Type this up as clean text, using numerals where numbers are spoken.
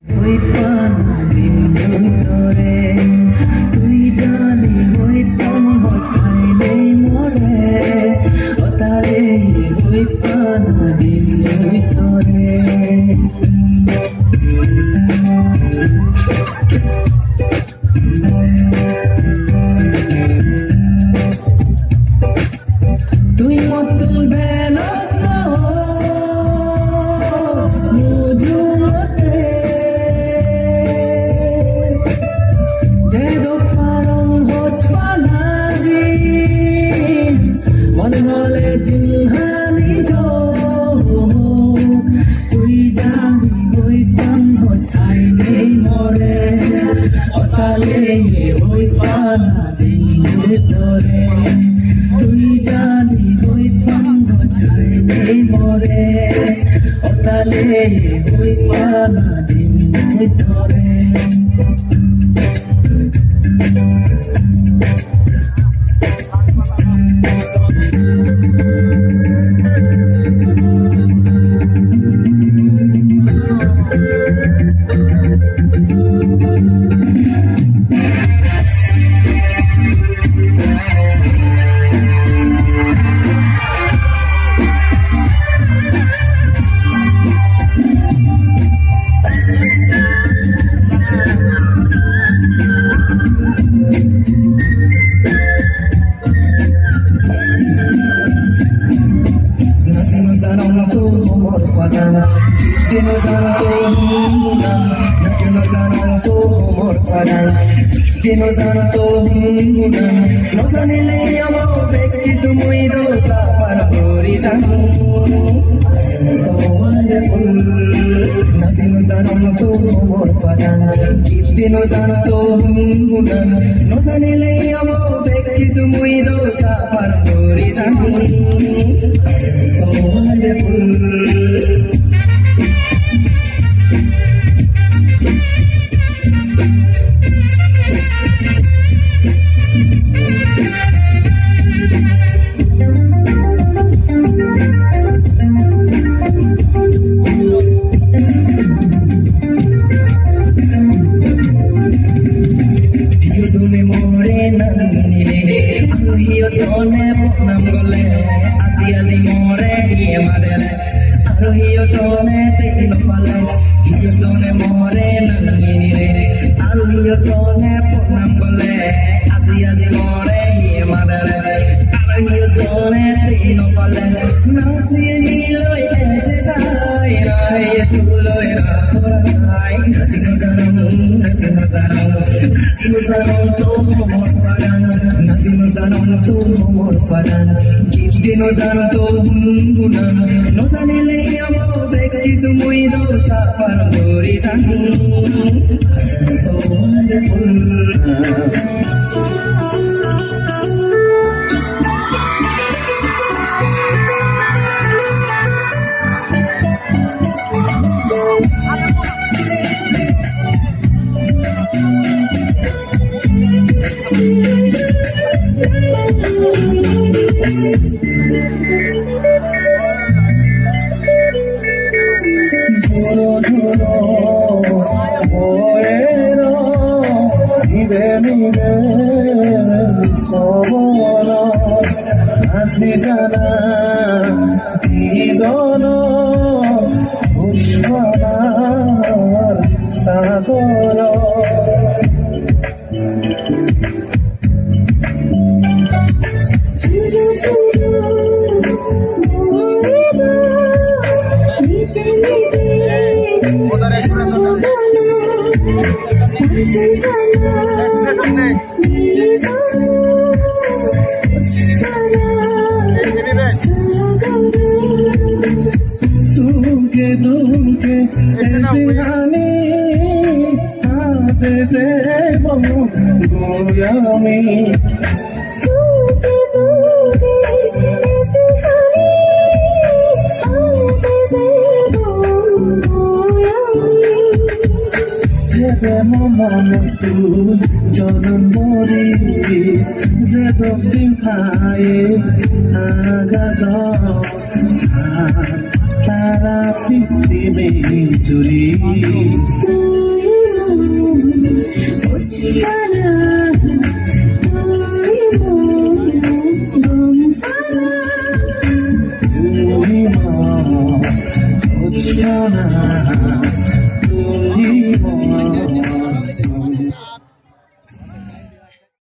ওই পানা দিন ধরে তুই জানি ওই পান খাইলে মরে ও তারে ওই পানা দিন ধরে তুই মতুল বেলা মনে হলে জিহানি তুই জানি ওই পান্হ ছাই নেই মরে অকালে ওই পানা দিন ধরে তুই জানি ওই পান্হ ছাই নেই মরে অকালে ওই পানা দিন ধরে Dino santo no sanile amo bekki tu muy rosa para morirán so wonderful Dino santo morfadan Dino santo no sanile amo bekki tu muy rosa para morirán so wonderful Sone nam gole asi asi more ye madele aro hiyo sone te no pale hiyo sone more nanini re aro hiyo sone nam gole asi asi more ye madele aro hiyo sone te no pale nasi ni loi ese sai rai sulo era thorai nasi no sanam to mor paran nasi no sanam to morfadan Dino santo no sanile amo bekki tu muy dosa para morirán so wonderful Tara fiti me juri না